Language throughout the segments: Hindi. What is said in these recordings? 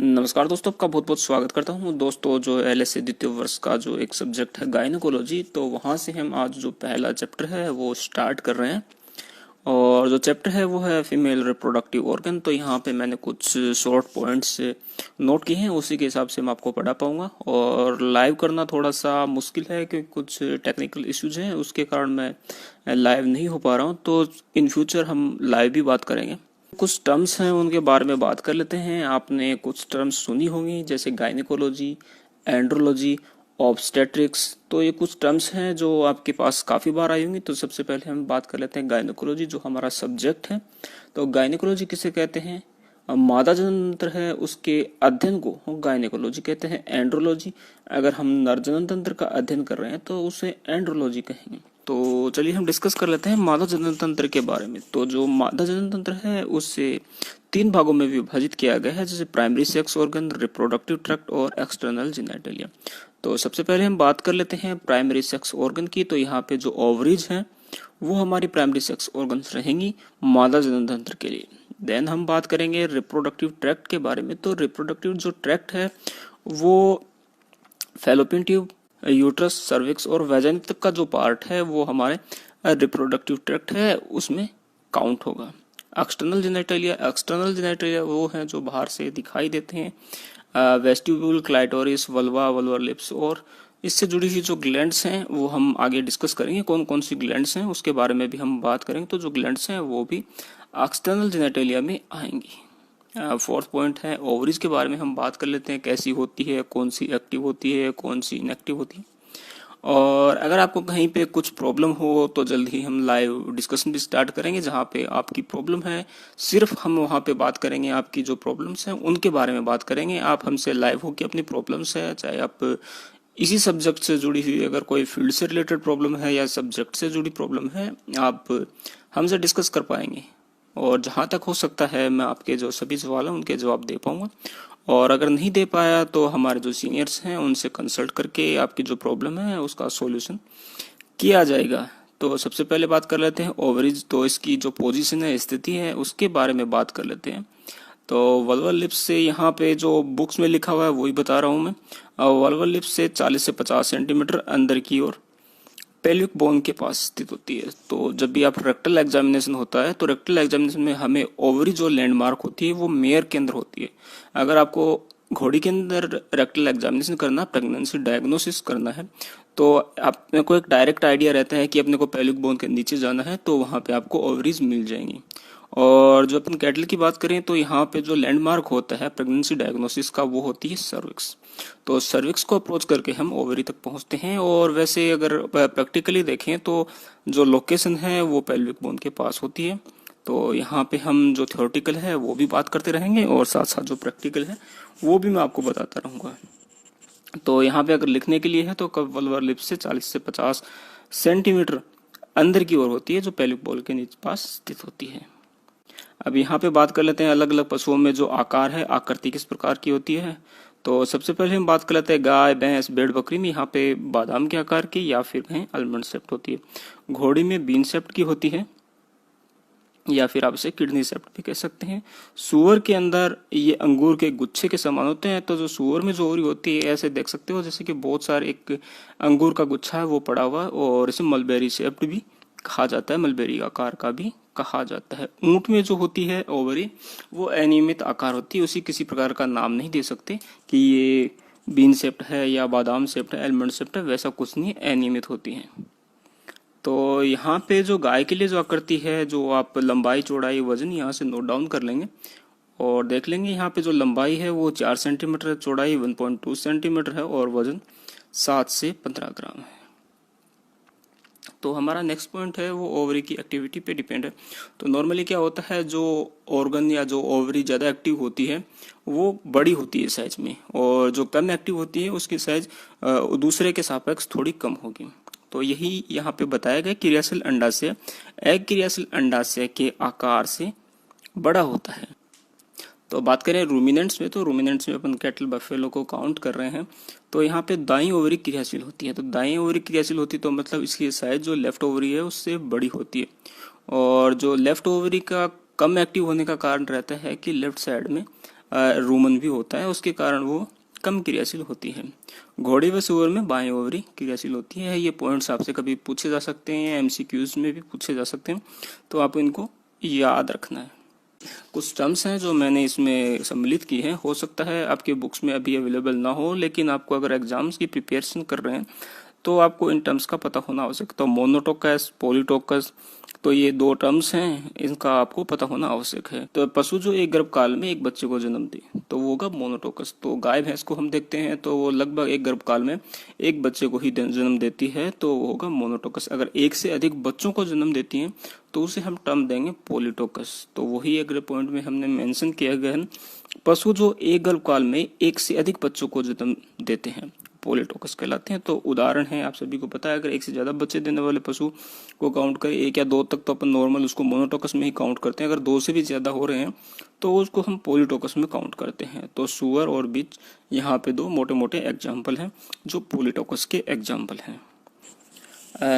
नमस्कार दोस्तों, आपका बहुत बहुत स्वागत करता हूँ। दोस्तों, जो एलएसए द्वितीय वर्ष का जो एक सब्जेक्ट है गायनेकोलॉजी, तो वहाँ से हम आज जो पहला चैप्टर है वो स्टार्ट कर रहे हैं। और जो चैप्टर है वो है फीमेल रिप्रोडक्टिव ऑर्गन। तो यहाँ पे मैंने कुछ शॉर्ट पॉइंट्स नोट किए हैं, उसी के हिसाब से मैं आपको पढ़ा पाऊंगा। और लाइव करना थोड़ा सा मुश्किल है क्योंकि कुछ टेक्निकल इश्यूज हैं, उसके कारण मैं लाइव नहीं हो पा रहा हूँ। तो इन फ्यूचर हम लाइव भी बात करेंगे। कुछ टर्म्स हैं उनके बारे में बात कर लेते हैं। आपने कुछ टर्म्स सुनी होंगी जैसे गायनेकोलॉजी, एंड्रोलॉजी, ऑब्स्टेट्रिक्स। तो ये कुछ टर्म्स हैं जो आपके पास काफ़ी बार आई होंगी। तो सबसे पहले हम बात कर लेते हैं गायनेकोलॉजी, जो हमारा सब्जेक्ट है। तो गायनेकोलॉजी किसे कहते हैं? मादा जनन तंत्र है उसके अध्ययन को गायनेकोलॉजी कहते हैं। एंड्रोलॉजी, अगर हम नर जनन तंत्र का अध्ययन कर रहे हैं तो उसे एंड्रोलॉजी कहेंगे। तो चलिए हम डिस्कस कर लेते हैं मादा जनन तंत्र के बारे में। तो जो मादा जनन तंत्र है उससे 3 भागों में विभाजित किया गया है, जैसे primary sex organ, reproductive tract और एक्सटर्नल जेनिटलिया। तो सबसे पहले हम बात कर लेते हैं प्राइमरी सेक्स ऑर्गन की। तो यहाँ पे जो ओवरीज हैं वो हमारी प्राइमरी सेक्स ऑर्गन्स रहेंगी मादा जनन तंत्र के लिए। देन हम बात करेंगे रिप्रोडक्टिव ट्रैक्ट के बारे में। तो रिप्रोडक्टिव जो ट्रैक्ट है वो फैलोपियन ट्यूब, यूट्रस, सर्विक्स और वैजाइन तक का जो पार्ट है वो हमारे रिप्रोडक्टिव ट्रैक्ट है उसमें काउंट होगा। एक्सटर्नल जेनिटलिया वो हैं जो बाहर से दिखाई देते हैं। Vestibule, clitoris, vulva, vulvar lips और इससे जुड़ी हुई जो ग्लैंड्स हैं वो हम आगे डिस्कस करेंगे। कौन कौन सी ग्लैंड्स हैं उसके बारे में भी हम बात करेंगे। तो जो ग्लैंड्स हैं वो भी एक्सटर्नल जेनिटलिया में आएंगी। फोर्थ पॉइंट है ओवरीज के बारे में हम बात कर लेते हैं, कैसी होती है, कौन सी एक्टिव होती है, कौन सी इनएक्टिव होती है। और अगर आपको कहीं पे कुछ प्रॉब्लम हो तो जल्द ही हम लाइव डिस्कशन भी स्टार्ट करेंगे, जहाँ पे आपकी प्रॉब्लम है सिर्फ हम वहाँ पे बात करेंगे, आपकी जो प्रॉब्लम्स हैं उनके बारे में बात करेंगे। आप हमसे लाइव होकर अपनी प्रॉब्लम्स है, चाहे आप इसी सब्जेक्ट से जुड़ी हुई अगर कोई फील्ड से रिलेटेड प्रॉब्लम है या सब्जेक्ट से जुड़ी प्रॉब्लम है, आप हमसे डिस्कस कर पाएंगे। और जहाँ तक हो सकता है मैं आपके जो सभी सवाल हैं उनके जवाब दे पाऊंगा। और अगर नहीं दे पाया तो हमारे जो सीनियर्स हैं उनसे कंसल्ट करके आपकी जो प्रॉब्लम है उसका सॉल्यूशन किया जाएगा। तो सबसे पहले बात कर लेते हैं ओवरीज। तो इसकी जो पोजीशन है, स्थिति है, उसके बारे में बात कर लेते हैं। तो वल्वल लिप्स से यहाँ पे जो बुक्स में लिखा हुआ है वही बता रहा हूँ मैं। वल्वल लिप्स से 40 से 50 सेंटीमीटर अंदर की ओर पेल्विक बोन के पास स्थित होती है। तो जब भी आप रेक्टल एग्जामिनेशन होता है तो रेक्टल एग्जामिनेशन में हमें ओवरी जो लैंडमार्क होती है वो मेयर के अंदर होती है। अगर आपको घोड़ी के अंदर रेक्टल एग्जामिनेशन करना, प्रेगनेंसी डायग्नोसिस करना है, तो अपने को एक डायरेक्ट आइडिया रहता है कि अपने को पेल्विक बोन के नीचे जाना है, तो वहाँ पे आपको ओवरीज मिल जाएंगी। और जो अपन कैटल की बात करें तो यहाँ पे जो लैंडमार्क होता है प्रेगनेंसी डायग्नोसिस का वो होती है सर्विक्स। तो सर्विक्स को अप्रोच करके हम ओवरी तक पहुंचते हैं। और वैसे अगर प्रैक्टिकली देखें तो जो लोकेशन है वो पेल्विक बोन के पास होती है। तो यहाँ पे हम जो थ्योरेटिकल है वो भी बात करते रहेंगे और साथ साथ जो प्रैक्टिकल है वो भी मैं आपको बताता रहूँगा। तो यहाँ पे अगर लिखने के लिए है तो वल्वर लिप्स से 40 से 50 सेंटीमीटर अंदर की ओर होती है, जो पेल्विक बोन के नीचे पास स्थित होती है। अब यहाँ पे बात कर लेते हैं अलग अलग पशुओं में जो आकार है, आकृति किस प्रकार की होती है। तो सबसे पहले हम बात कर लेते हैं गाय, भैंस, भेड़, बकरी में यहाँ पे बादाम के आकार की या फिर कहें आलमंड शेप्ड होती है। घोड़ी में बीन शेप्ड की होती है या फिर आप इसे किडनी शेप्ड भी कह सकते हैं। सुअर के अंदर ये अंगूर के गुच्छे के समान होते हैं। तो जो सुअर में जो ओवरी होती है ऐसे देख सकते हो जैसे कि बहुत सारे एक अंगूर का गुच्छा है वो पड़ा हुआ है, और इसे मलबेरी शेप्ड भी कहा जाता है, मलबेरी आकार का भी कहा जाता है। ऊंट में जो होती है ओवरी वो अनियमित आकार होती है, उसी किसी प्रकार का नाम नहीं दे सकते कि ये बीन शेप्ड है या बादाम शेप्ड है, आलमंड शेप्ड है, वैसा कुछ नहीं, अनियमित होती है। तो यहाँ पे जो गाय के लिए जो आकृति है, जो आप लंबाई, चौड़ाई, वजन यहाँ से नोट डाउन कर लेंगे और देख लेंगे। यहाँ पे जो लंबाई है वो 4 सेंटीमीटर है, चौड़ाई 1.2 सेंटीमीटर है और वजन 7 से 15 ग्राम है। तो हमारा नेक्स्ट पॉइंट है वो ओवरी की एक्टिविटी पे डिपेंड है। तो नॉर्मली क्या होता है, जो ऑर्गन या जो ओवरी ज़्यादा एक्टिव होती है वो बड़ी होती है साइज में, और जो कम एक्टिव होती है उसकी साइज दूसरे के सापेक्ष थोड़ी कम होगी। तो यही यहाँ पे बताया गया। क्रियाशील अंडाशय एग क्रियाशील अंडाशय के आकार से बड़ा होता है। तो बात करें रूमिनेंट्स में, तो रूमिनेंट्स में अपन कैटल, बफेलो को काउंट कर रहे हैं। तो यहाँ पे दाईं ओवरी क्रियाशील होती है। तो दाईं ओवरी क्रियाशील होती है तो मतलब इसकी साइज जो लेफ्ट ओवरी है उससे बड़ी होती है। और जो लेफ्ट ओवरी का कम एक्टिव होने का कारण रहता है कि लेफ्ट साइड में रूमन भी होता है, उसके कारण वो कम क्रियाशील होती है। घोड़े व सूअर में बाएं ओवरी क्रियाशील होती है। ये पॉइंट्स आपसे कभी पूछे जा सकते हैं, एमसीक्यूज में भी पूछे जा सकते हैं, तो आपको इनको याद रखना है। कुछ टर्म्स हैं जो मैंने इसमें सम्मिलित की हैं, हो सकता है आपके बुक्स में अभी अवेलेबल ना हो, लेकिन आपको अगर एग्जाम्स की प्रिपरेशन कर रहे हैं तो आपको इन टर्म्स का पता होना आवश्यक। तो मोनोटोकस, पॉलीटोकस, तो ये दो टर्म्स हैं, इनका आपको पता होना आवश्यक है। तो पशु जो एक गर्भकाल में एक बच्चे को जन्म दे तो वो होगा मोनोटोकस। तो गाय भैंस को हम देखते हैं तो वो लगभग एक गर्भकाल में एक बच्चे को ही जन्म देती है, तो वो होगा मोनोटोकस। अगर एक से अधिक बच्चों को जन्म देती हैं तो उसे हम टर्म देंगे पॉलीटोकस। तो वही अगले पॉइंट में हमने मेंशन किया गया है, पशु जो एक गर्भकाल में एक से अधिक बच्चों को जन्म देते हैं पॉलीटोकस कहलाते हैं। तो उदाहरण है, आप सभी को पता है, अगर एक से ज्यादा बच्चे देने वाले पशु को काउंट करें, एक या दो तक तो अपन नॉर्मल उसको मोनोटोकस में ही काउंट करते हैं। अगर दो से भी ज्यादा हो रहे हैं तो उसको हम पॉलीटोकस में काउंट करते हैं। तो सुअर और बिच यहाँ पे दो मोटे मोटे एग्जाम्पल हैं जो पॉलीटोकस के एग्जाम्पल हैं।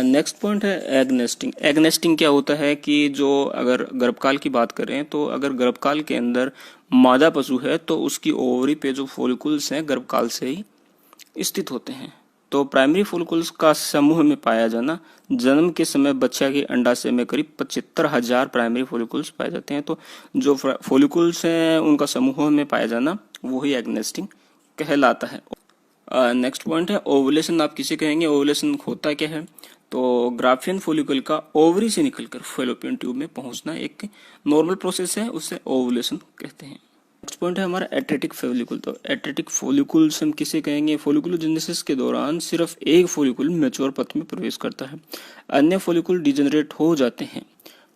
नेक्स्ट पॉइंट है एग नेस्टिंग। एग नेस्टिंग क्या होता है कि जो अगर गर्भकाल की बात करें तो अगर गर्भकाल के अंदर मादा पशु है तो उसकी ओवरी पे जो फॉलिकुल्स हैं गर्भकाल से ही स्थित होते हैं। तो प्राइमरी फॉलिकुल्स का समूह में पाया जाना, जन्म के समय बच्चा के अंडाशय में करीब 75,000 प्राइमरी फॉलिकुल्स पाए जाते हैं। तो जो फॉलिकुल्स हैं उनका समूह में पाया जाना वही एग नेस्टिंग कहलाता है। नेक्स्ट पॉइंट है ओवुलेशन। आप किसे कहेंगे, ओवुलेशन होता क्या है? तो ग्राफियन फॉलिकल का ओवरी से निकलकर फैलोपियन ट्यूब में पहुंचना एक नॉर्मल प्रोसेस है, उससे ओवुलेशन कहते हैं। नेक्स्ट पॉइंट है हमारा एट्रेटिक फॉलिकल। तो एट्रेटिक फॉलिकुल्स हम किसे कहेंगे? फॉलिकुलोजेनेसिस के दौरान सिर्फ एक फॉलिकुल मैच्योर पथ में प्रवेश करता है, अन्य फॉलिकुल डिजेनरेट हो जाते हैं।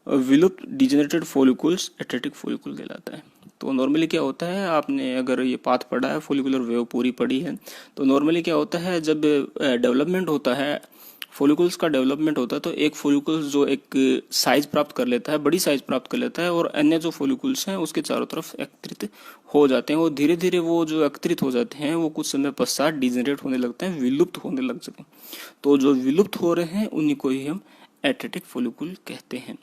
विलुप्त डिजेनरेटेड फॉलिकुल्स एट्रेटिक फॉलिकुल कहलाता है। तो नॉर्मली क्या होता है, आपने अगर ये पाथ पढ़ा है, फॉलिकुलर वेव पूरी पढ़ी है, तो नॉर्मली क्या होता है जब डेवलपमेंट होता है, फॉलिकुल्स का डेवलपमेंट होता है, तो एक फॉलिकुल्स जो एक साइज प्राप्त कर लेता है, बड़ी साइज प्राप्त कर लेता है, और अन्य जो फॉलिकुल्स हैं उसके चारों तरफ एकत्रित हो जाते हैं, और धीरे धीरे वो जो एकत्रित हो जाते हैं वो कुछ समय पश्चात डिजेनरेट होने लगते हैं, विलुप्त होने लग जाते हैं। तो जो विलुप्त हो रहे हैं उन्हीं को ही हम एट्रेटिक फॉलिकुल कहते हैं।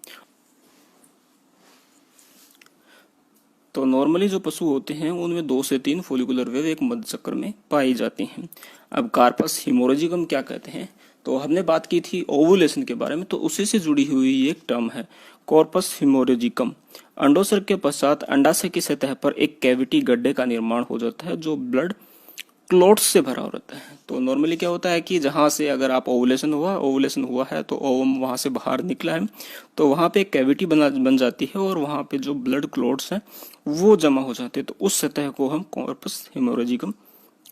तो नॉर्मली जो पशु होते हैं उनमें 2 से 3 फॉलिकुलर वेव एक मध्य चक्र में पाई जाती हैं। अब कार्पस हिमोरेजिकम क्या कहते हैं? तो हमने बात की थी ओवुलेशन के बारे में, तो उसी से जुड़ी हुई एक टर्म है कॉर्पस हिमोरेजिकम। अंडोत्सर्ग के पश्चात अंडाशय की सतह पर एक कैविटी गड्ढे का निर्माण हो जाता है जो ब्लड क्लोट्स से भरा हो रहता है। तो नॉर्मली क्या होता है कि जहां से अगर आप ओवुलेशन हुआ है तो ओवम वहां से बाहर निकला है, तो वहां पे एक कैविटी बन जाती है, और वहां पे जो ब्लड क्लोट्स हैं वो जमा हो जाते हैं, तो उस सतह को हम कॉर्पस हिमोरेजिकम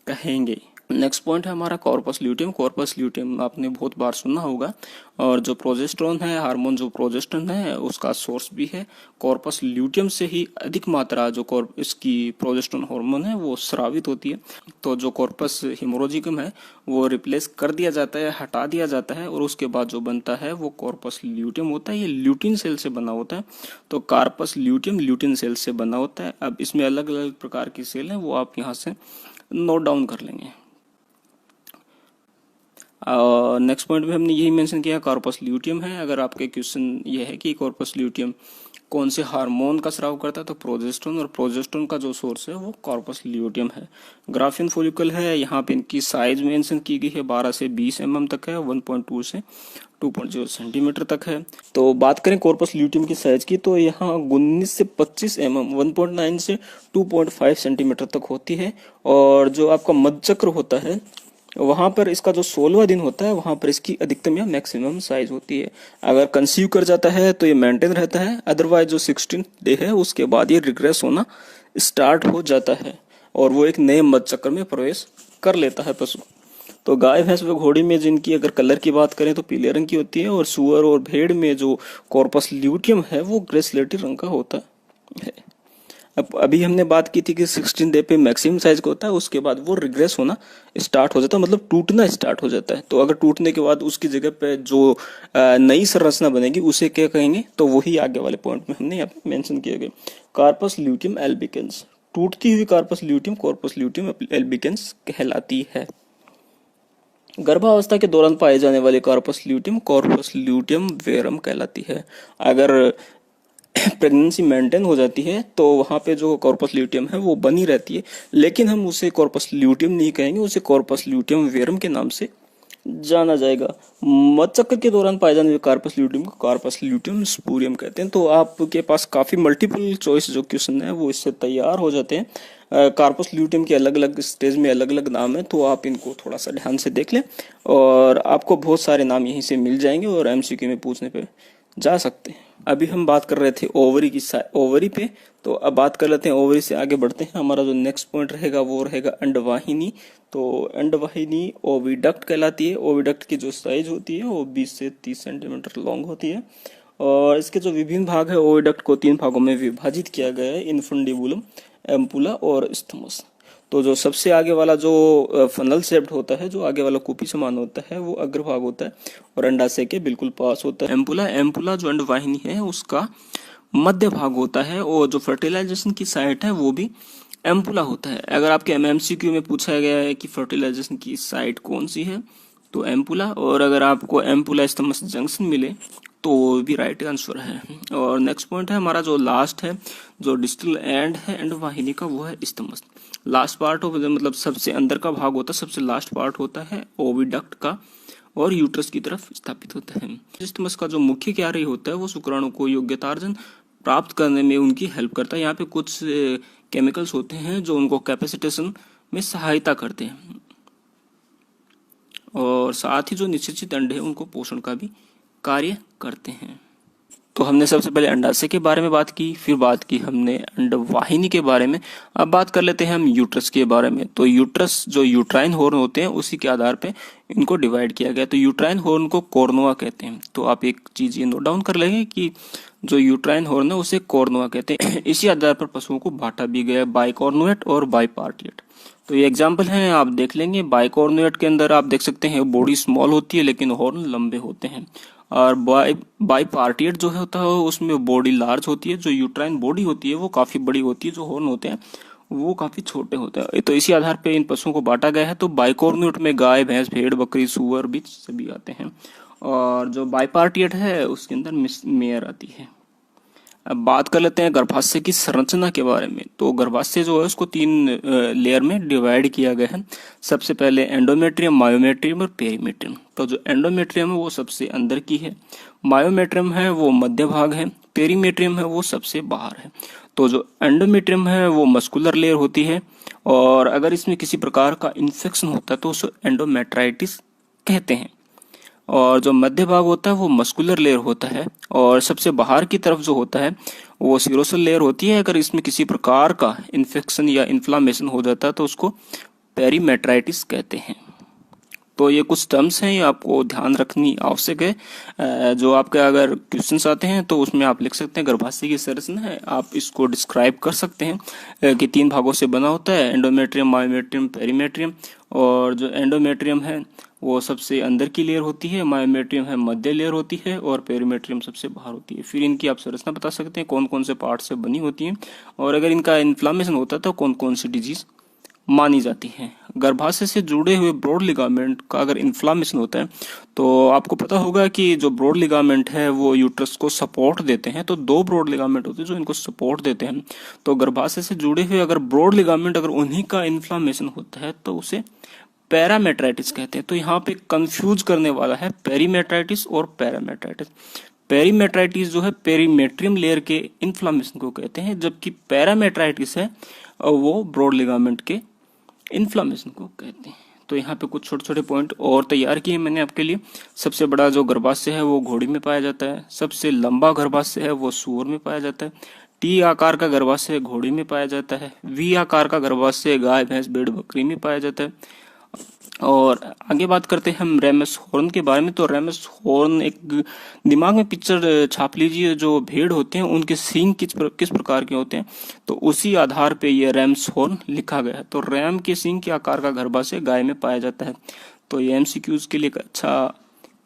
कहेंगे। नेक्स्ट पॉइंट है हमारा कॉर्पस ल्यूटियम। कॉर्पस ल्यूटियम आपने बहुत बार सुना होगा, और जो प्रोजेस्टेरोन है, हार्मोन जो प्रोजेस्टेरोन है उसका सोर्स भी है। कॉर्पस ल्यूटियम से ही अधिक मात्रा जो इसकी प्रोजेस्टेरोन हार्मोन है वो स्रावित होती है। तो जो कॉर्पस हिमोरेजिकम है वो रिप्लेस कर दिया जाता है, हटा दिया जाता है, और उसके बाद जो बनता है वो कॉर्पस ल्यूटियम होता है। ये ल्यूटिन सेल से बना होता है। तो कार्पस ल्यूटियम ल्यूटिन सेल से बना होता है। अब इसमें अलग अलग प्रकार की सेल है, वो आप यहाँ से नोट डाउन कर लेंगे। नेक्स्ट पॉइंट में हमने यही मेंशन किया कॉर्पस ल्यूटियम है। अगर आपके क्वेश्चन ये है कि कॉर्पस ल्यूटियम कौन से हार्मोन का स्राव करता है, तो प्रोजेस्टेरोन, और प्रोजेस्टेरोन का जो सोर्स है वो कॉर्पस ल्यूटियम है। ग्राफियन फॉलिकल है, यहाँ पे इनकी साइज मेंशन की गई है, 12 से 20 mm तक है, 1.2 से 2.0 सेंटीमीटर तक है। तो बात करें कॉर्पस ल्यूटियम की साइज की, तो यहाँ 19 से 25 mm 1.9 से 2.5 सेंटीमीटर तक होती है। और जो आपका मध्यचक्र होता है वहां पर इसका जो 16वां दिन होता है वहां पर इसकी अधिकतम या मैक्सिमम साइज होती है। अगर कंसीव कर जाता है तो ये मेंटेन रहता है, अदरवाइज जो 16 डे है उसके बाद ये रिग्रेस होना स्टार्ट हो जाता है, और वो एक नए मध्य चक्र में प्रवेश कर लेता है पशु। तो गाय भैंस व घोड़ी में जिनकी अगर कलर की बात करें तो पीले रंग की होती है, और सुअर और भेड़ में जो कॉर्पस ल्यूटियम है वो ग्रे स्लेटी रंग का होता है। अब अभी हमने बात की थी कि 16 डे पे मैक्सिमम साइज का होता है, उसके बाद वो रिग्रेस होना स्टार्ट हो जाता है, मतलब टूटना स्टार्ट हो जाता है। तो अगर टूटने के बाद उसकी जगह पे जो नई संरचना बनेगी उसे क्या कहेंगे, तो वही आगे वाले पॉइंट में हमने यहाँ पे मेंशन किया गया कार्पस ल्यूटियम एल्बिकेंस। टूटती हुई corpus luteum corpus luteum albicans कहलाती है। गर्भावस्था के दौरान पाए जाने वाले कॉर्पस ल्यूटियम वेरम कहलाती है। अगर प्रेगनेंसी मेंटेन हो जाती है तो वहाँ पे जो कॉर्पस ल्यूटियम है वो बनी रहती है, लेकिन हम उसे कॉर्पस ल्यूटियम नहीं कहेंगे, उसे कॉर्पस ल्यूटियम वेरम के नाम से जाना जाएगा। मधुचक्र के दौरान पाए जाने वाले कार्पस ल्यूटियम को कार्पस ल्यूटियम स्पूरियम कहते हैं। तो आपके पास काफी मल्टीपल चॉइस जो क्वेश्चन है वो इससे तैयार हो जाते हैं। कार्पस ल्यूटियम के अलग अलग स्टेज में अलग अलग नाम है, तो आप इनको थोड़ा सा ध्यान से देख लें और आपको बहुत सारे नाम यहीं से मिल जाएंगे और एमसीक्यू में पूछने पे जा सकते हैं। अभी हम बात कर रहे थे ओवरी की ओवरी पे, तो अब बात कर लेते हैं ओवरी से आगे बढ़ते हैं। हमारा जो नेक्स्ट पॉइंट रहेगा वो रहेगा अंडवाहिनी। तो अंडवाहिनी ओविडक्ट कहलाती है। ओविडक्ट की जो साइज होती है वो 20 से 30 सेंटीमीटर लॉन्ग होती है और इसके जो विभिन्न भाग है ओविडक्ट को 3 भागों में विभाजित किया गया है, इनफंडिबुलम, एम्पुला और स्थमस। तो जो सबसे आगे वाला जो फनल शेप्ड होता है, जो आगे वाला कुपी समान होता है, वो अग्रभाग होता है और अंडाशय के बिल्कुल पास होता है। एम्पुला, एम्पुला जो अंडवाहिनी है उसका मध्य भाग होता है और जो फर्टिलाइजेशन की साइट है वो भी एम्पुला होता है। अगर आपके एमसीक्यू में पूछा गया है कि फर्टिलाइजेशन की साइट कौन सी है तो एम्पुला, और अगर आपको एम्पुला स्थमस जंक्शन मिले तो वो भी राइट आंसर है। और नेक्स्ट पॉइंट है हमारा जो लास्ट है, जो डिस्टल एंड है अंडवाहिनी का, वो है स्थमस। लास्ट पार्ट ऑफ मतलब सबसे अंदर का भाग होता है, सबसे लास्ट पार्ट होता है ओविडक्ट का और यूट्रस की तरफ स्थापित होता है। स्थमस का जो मुख्य कार्य होता है वो शुक्राणु को योग्यतार्जन प्राप्त करने में उनकी हेल्प करता है। यहाँ पे कुछ केमिकल्स होते हैं जो उनको कैपेसिटेशन में सहायता करते हैं और साथ ही जो निषेचित अंडे हैं उनको पोषण का भी कार्य करते हैं। तो हमने सबसे पहले अंडाशय के बारे में बात की, फिर बात की हमने अंडवाहिनी के बारे में। अब बात कर लेते हैं हम यूट्रस के बारे में। तो यूट्रस जो यूट्राइन हॉर्न होते हैं उसी के आधार पे इनको डिवाइड किया गया। तो यूट्राइन हॉर्न को कॉर्नुआ कहते हैं। तो आप एक चीज ये नोट डाउन कर लेंगे कि जो यूट्राइन हॉर्न है उसे कॉर्नुआ कहते हैं। इसी आधार पर पशुओं को बांटा भी गया, बाइकॉर्नुएट और बाइपार्टिएट। तो ये एग्जाम्पल हैं, आप देख लेंगे। बाइकॉर्नुएट के अंदर आप देख सकते हैं बॉडी स्मॉल होती है लेकिन हॉर्न लंबे होते हैं, और बाइपार्टिएट जो होता है उसमें बॉडी लार्ज होती है। जो यूट्राइन बॉडी होती है वो काफी बड़ी होती है, जो हॉर्न होते हैं वो काफी छोटे होते हैं। तो इसी आधार पे इन पशुओं को बांटा गया है। तो बाइकॉर्नुएट में गाय, भैंस, भेड़, बकरी, सुअर भी सभी आते हैं, और जो बाइपार्टिएट है उसके अंदर मेयर आती है। अब बात कर लेते हैं गर्भाशय की संरचना के बारे में। तो गर्भाशय जो है उसको 3 लेयर में डिवाइड किया गया है। सबसे पहले एंडोमेट्रियम, मायोमेट्रियम और पेरीमेट्रियम। तो जो एंडोमेट्रियम है वो सबसे अंदर की है, मायोमेट्रियम है वो मध्य भाग है, पेरीमेट्रियम है वो सबसे बाहर है। तो जो एंडोमेट्रियम है वो मस्कुलर लेयर होती है और अगर इसमें किसी प्रकार का इन्फेक्शन होता है तो उसे एंडोमेट्राइटिस कहते हैं। और जो मध्य भाग होता है वो मस्कुलर लेयर होता है और सबसे बाहर की तरफ जो होता है वो सीरोसल लेयर होती है। अगर इसमें किसी प्रकार का इन्फेक्शन या इन्फ्लामेशन हो जाता है तो उसको पेरीमेट्राइटिस कहते हैं। तो ये कुछ टर्म्स हैं, ये आपको ध्यान रखनी आवश्यक है। जो आपके अगर क्वेश्चंस आते हैं तो उसमें आप लिख सकते हैं गर्भाशय की संरचना है, आप इसको डिस्क्राइब कर सकते हैं कि 3 भागों से बना होता है, एंडोमेट्रियम, मायोमेट्रियम, पेरीमेट्रियम। और जो एंडोमेट्रियम है वो सबसे अंदर की लेयर होती है, मायोमेट्रियम है मध्य लेयर होती है और पेरीमेट्रियम सबसे बाहर होती है। फिर इनकी आप संरचना बता सकते हैं कौन कौन से पार्ट से बनी होती है और अगर इनका इन्फ्लामेशन होता है तो कौन कौन सी डिजीज मानी जाती है। गर्भाशय से जुड़े हुए ब्रॉड लिगामेंट का अगर इन्फ्लामेशन होता है तो आपको पता होगा कि जो ब्रॉड लिगामेंट है वो यूट्रस को सपोर्ट देते हैं। तो 2 ब्रॉड लिगामेंट होते हैं जो इनको सपोर्ट देते हैं। तो गर्भाशय से जुड़े हुए अगर ब्रॉड लिगामेंट अगर उन्हीं का इन्फ्लामेशन होता है तो उसे पैरामेट्राइटिस कहते हैं। तो यहाँ पे कंफ्यूज करने वाला है पेरीमेट्राइटिस और पैरामेट्राइटिस। पेरीमेट्राइटिस जो है पेरीमेट्रियम लेयर के इन्फ्लामेशन को कहते हैं, जबकि पैरामेट्राइटिस है वो ब्रॉड लिगामेंट के इन्फ्लामेशन को कहते हैं। तो यहाँ पे कुछ छोटे छोटे पॉइंट और तैयार किए मैंने आपके लिए। सबसे बड़ा जो गर्भाशय है वो घोड़ी में पाया जाता है, सबसे लंबा गर्भाशय है वो सूअर में पाया जाता है, टी आकार का गर्भाशय घोड़ी में पाया जाता है, वी आकार का गर्भाशय गाय, भैंस, भेड़, बकरी में पाया जाता है। और आगे बात करते हैं हम रेमस हॉर्न के बारे में। तो रेमस हॉर्न एक दिमाग में पिक्चर छाप लीजिए, जो भेड़ होते हैं उनके सींग किस प्रकार के होते हैं, तो उसी आधार पे ये रेमस हॉर्न लिखा गया है। तो रैम के सींग के आकार का गर्भाशय गाय में पाया जाता है। तो ये एमसीक्यूज के लिए एक अच्छा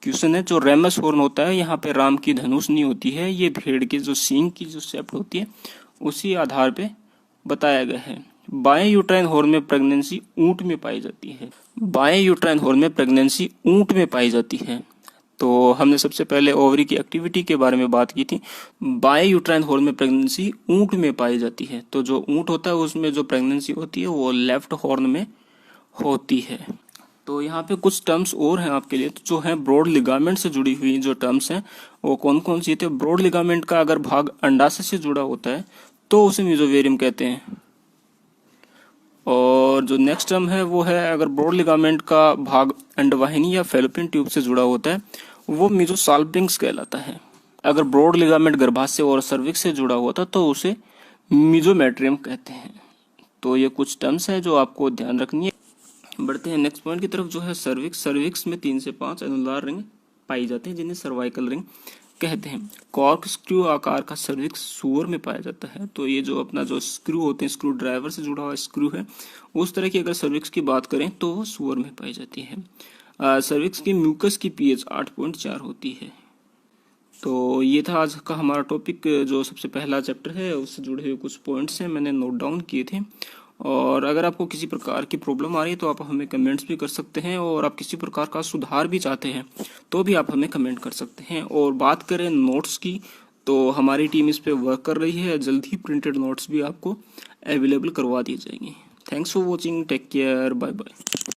क्वेश्चन है। जो रेमस हॉर्न होता है यहाँ पे राम की धनुष नहीं होती है, ये भेड़ के जो सींग की जो शेप होती है उसी आधार पे बताया गया है। बाएं यूट्राइन हॉर्न में प्रेगनेंसी ऊंट में पाई जाती है। बाएं यूट्राइन हॉर्न में प्रेगनेंसी ऊंट में पाई जाती है। तो हमने सबसे पहले ओवरी की एक्टिविटी के बारे में बात की थी। बाएं यूट्राइन हॉर्न में प्रेगनेंसी ऊंट में पाई जाती है। तो जो ऊंट होता है उसमें जो प्रेगनेंसी होती है वो लेफ्ट हॉर्न में होती है। तो यहाँ पे कुछ टर्म्स और हैं आपके लिए, तो जो है ब्रॉड लिगामेंट से जुड़ी हुई जो टर्म्स हैं वो कौन कौन सी थे। ब्रॉड लिगामेंट का अगर भाग अंडाशय से जुड़ा होता है तो उसे मेसोवेरियम कहते हैं। और जो नेक्स्ट टर्म है वो है अगर ब्रॉड लिगामेंट का भाग अंडवाहिनी या फैलोपियन ट्यूब से जुड़ा होता है वो मीजोसाल्पिंग्स कहलाता है। अगर ब्रॉड लिगामेंट गर्भाशय और सर्विक्स से जुड़ा होता तो उसे मीजोमेट्रियम कहते हैं। तो ये कुछ टर्म्स है जो आपको ध्यान रखनी है। बढ़ते हैं नेक्स्ट पॉइंट की तरफ, जो है सर्विक्स। सर्विक्स में 3 से 5 एनुलर रिंग पाई जाते हैं जिन्हें सर्वाइकल रिंग कहते हैं। कॉर्क स्क्रू आकार का सर्विक्स सुअर में पाया जाता है। तो ये जो अपना जो स्क्रू होते हैं, स्क्रू ड्राइवर से जुड़ा हुआ स्क्रू है, उस तरह की अगर सर्विक्स की बात करें तो वो सुअर में पाई जाती है। सर्विक्स की म्यूकस की पीएच 8.4 होती है। तो ये था आज का हमारा टॉपिक, जो सबसे पहला चैप्टर है उससे जुड़े हुए कुछ पॉइंट्स हैं मैंने नोट डाउन किए थे। और अगर आपको किसी प्रकार की प्रॉब्लम आ रही है तो आप हमें कमेंट्स भी कर सकते हैं, और आप किसी प्रकार का सुधार भी चाहते हैं तो भी आप हमें कमेंट कर सकते हैं। और बात करें नोट्स की, तो हमारी टीम इस पे वर्क कर रही है, जल्द ही प्रिंटेड नोट्स भी आपको अवेलेबल करवा दिए जाएंगे। Thanks for watching, take care, bye bye.